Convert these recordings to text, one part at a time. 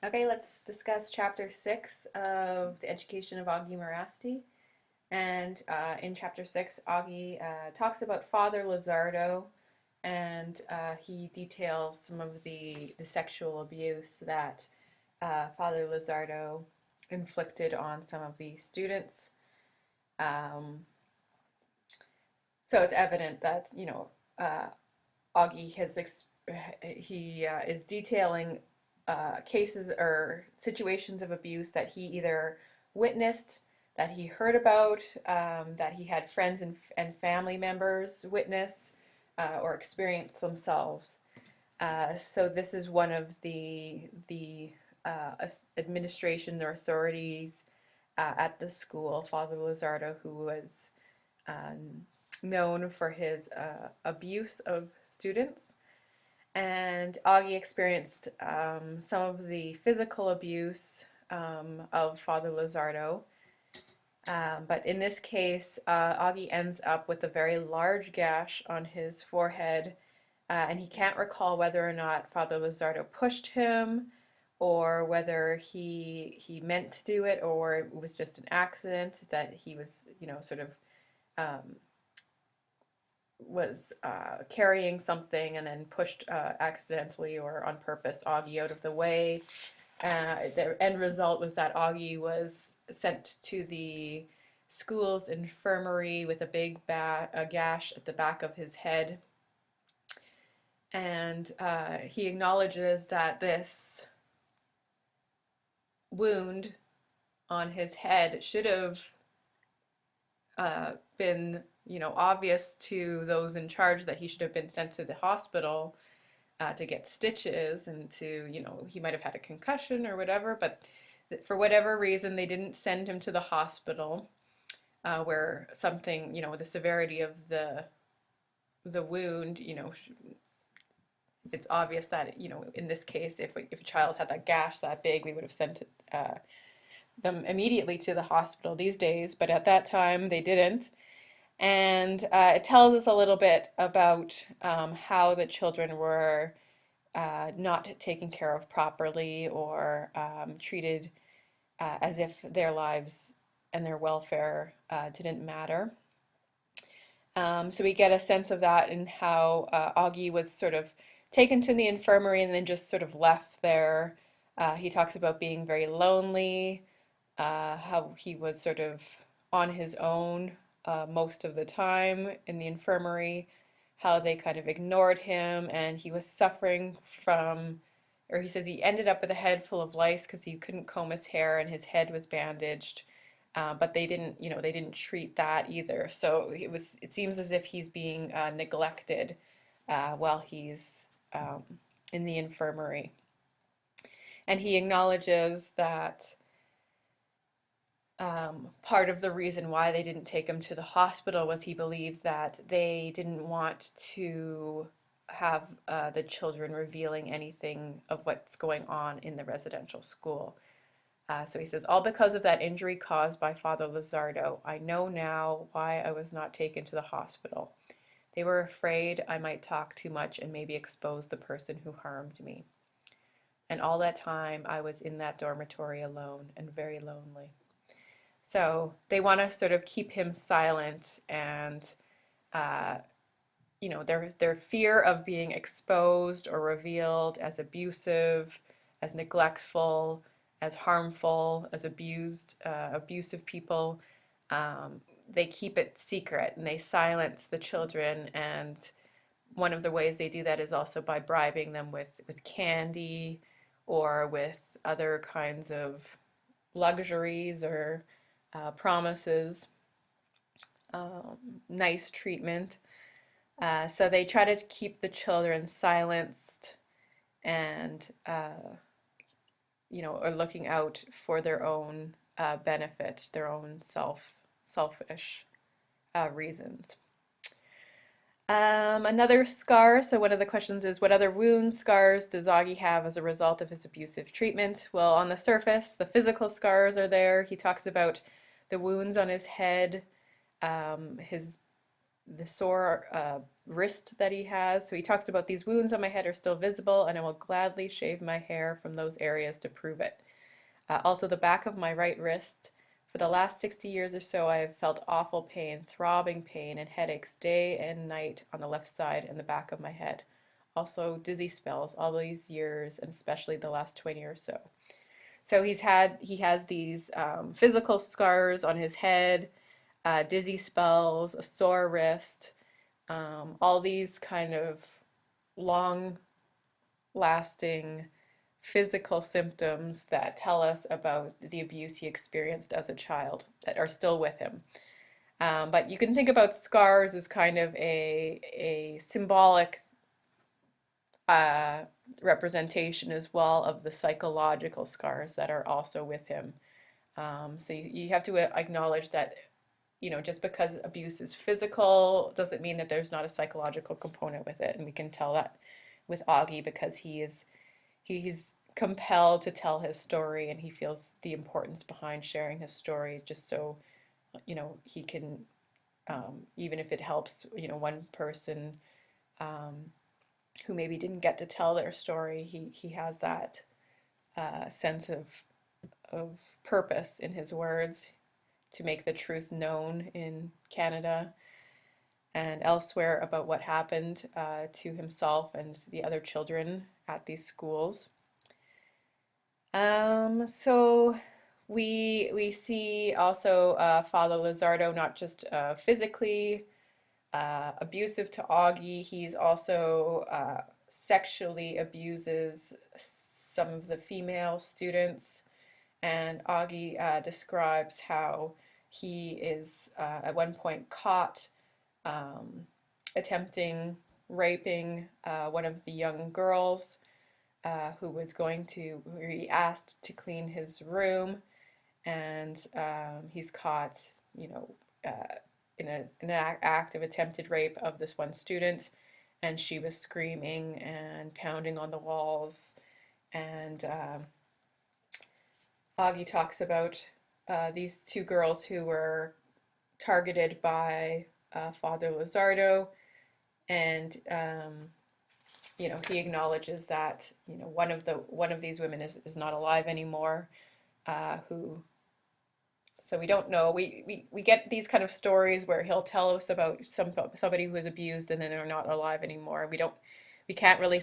Okay, let's discuss Chapter 6 of The Education of Augie Merasty. And in Chapter 6, Augie talks about Father Lizardo, and he details some of the sexual abuse that Father Lizardo inflicted on some of the students. Um, so it's evident that, uh, Augie he is detailing cases or situations of abuse that he either witnessed, that he heard about, that he had friends and family members witness or experience themselves. So this is one of the administration or authorities at the school, Father Lizardo, who was um, known for his abuse of students. And Augie experienced some of the physical abuse of Father Lizardo. But in this case, Augie ends up with a very large gash on his forehead, and he can't recall whether or not Father Lizardo pushed him, or whether he meant to do it, or it was just an accident that he was, sort of um, was carrying something and then pushed accidentally or on purpose Augie out of the way. The end result was that Augie was sent to the school's infirmary with a big a gash at the back of his head. And he acknowledges that this wound on his head should have been, obvious to those in charge, that he should have been sent to the hospital to get stitches and to, he might have had a concussion or whatever, but for whatever reason, they didn't send him to the hospital where something, the severity of the wound, it's obvious that, in this case, if a child had that gash that big, we would have sent them immediately to the hospital these days, but at that time they didn't. And it tells us a little bit about how the children were not taken care of properly, or treated as if their lives and their welfare didn't matter. So we get a sense of that in how Augie was sort of taken to the infirmary and then just sort of left there. He talks about being very lonely, how he was sort of on his own most of the time in the infirmary, how they kind of ignored him, and he was suffering from, or he says he ended up with a head full of lice because he couldn't comb his hair and his head was bandaged. But they didn't treat that either. So it seems as if he's being neglected while he's in the infirmary. And he acknowledges that part of the reason why they didn't take him to the hospital was he believes that they didn't want to have the children revealing anything of what's going on in the residential school. So he says, all because of that injury caused by Father Lizardo, I know now why I was not taken to the hospital. They were afraid I might talk too much and maybe expose the person who harmed me. And all that time I was in that dormitory alone and very lonely. So they want to sort of keep him silent, and uh, their fear of being exposed or revealed as abusive, as neglectful, as harmful, as abusive people. They keep it secret and they silence the children. And one of the ways they do that is also by bribing them with candy or with other kinds of luxuries or promises, nice treatment. So they try to keep the children silenced and, are looking out for their own benefit, their own selfish reasons. Another scar. So one of the questions is, what other wounds, scars does Augie have as a result of his abusive treatment? Well, on the surface, the physical scars are there. He talks about the wounds on his head, the sore wrist that he has. So he talks about these wounds on my head are still visible, and I will gladly shave my hair from those areas to prove it. Also, the back of my right wrist. For the last 60 years or so, I have felt awful pain, throbbing pain, and headaches day and night on the left side and the back of my head. Also, dizzy spells all these years, and especially the last 20 or so. So he has these physical scars on his head, dizzy spells, a sore wrist, all these kind of long lasting physical symptoms that tell us about the abuse he experienced as a child that are still with him. But you can think about scars as kind of a symbolic uh, representation as well of the psychological scars that are also with him. So you have to acknowledge that, just because abuse is physical doesn't mean that there's not a psychological component with it. And we can tell that with Augie because he's compelled to tell his story, and he feels the importance behind sharing his story just so, he can, even if it helps, one person who maybe didn't get to tell their story, he has that sense of purpose in his words to make the truth known in Canada and elsewhere about what happened to himself and the other children at these schools. So we see also Father Lizardo not just physically abusive to Augie, he's also sexually abuses some of the female students. And Augie describes how he is at one point caught attempting raping one of the young girls who was he asked to clean his room, and he's caught, in an act of attempted rape of this one student, and she was screaming and pounding on the walls, and Augie talks about these two girls who were targeted by Father Lizardo, and he acknowledges that one of these women is not alive anymore. Who So we don't know. We get these kind of stories where he'll tell us about somebody who was abused and then they're not alive anymore. We can't really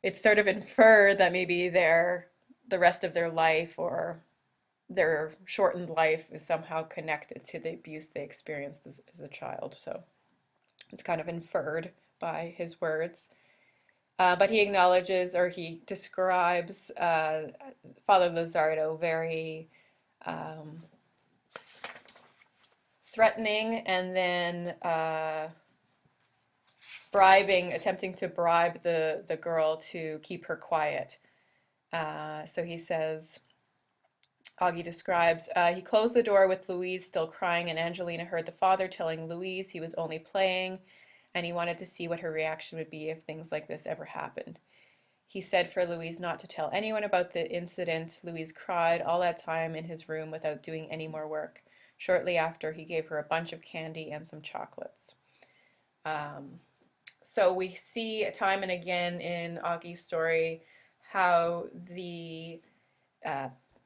it's sort of infer that maybe the rest of their life or their shortened life is somehow connected to the abuse they experienced as a child. So it's kind of inferred by his words. But he acknowledges, or he describes Father Lizardo very threatening, and then attempting to bribe the girl to keep her quiet. So he says, Augie describes, he closed the door with Louise still crying, and Angelina heard the father telling Louise he was only playing, and he wanted to see what her reaction would be if things like this ever happened. He said for Louise not to tell anyone about the incident. Louise cried all that time in his room without doing any more work. Shortly after, he gave her a bunch of candy and some chocolates. So we see time and again in Augie's story how the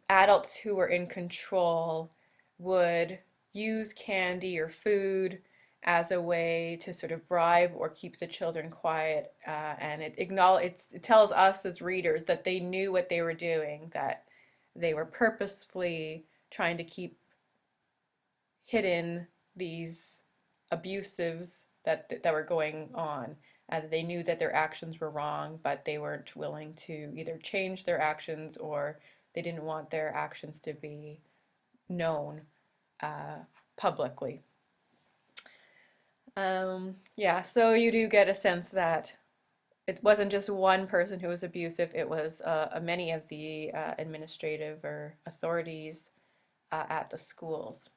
adults who were in control would use candy or food as a way to sort of bribe or keep the children quiet, and it tells us as readers that they knew what they were doing, that they were purposefully trying to keep hidden these abusives that were going on. They knew that their actions were wrong, but they weren't willing to either change their actions, or they didn't want their actions to be known publicly. Yeah, so you do get a sense that it wasn't just one person who was abusive, it was many of the administrative or authorities at the schools.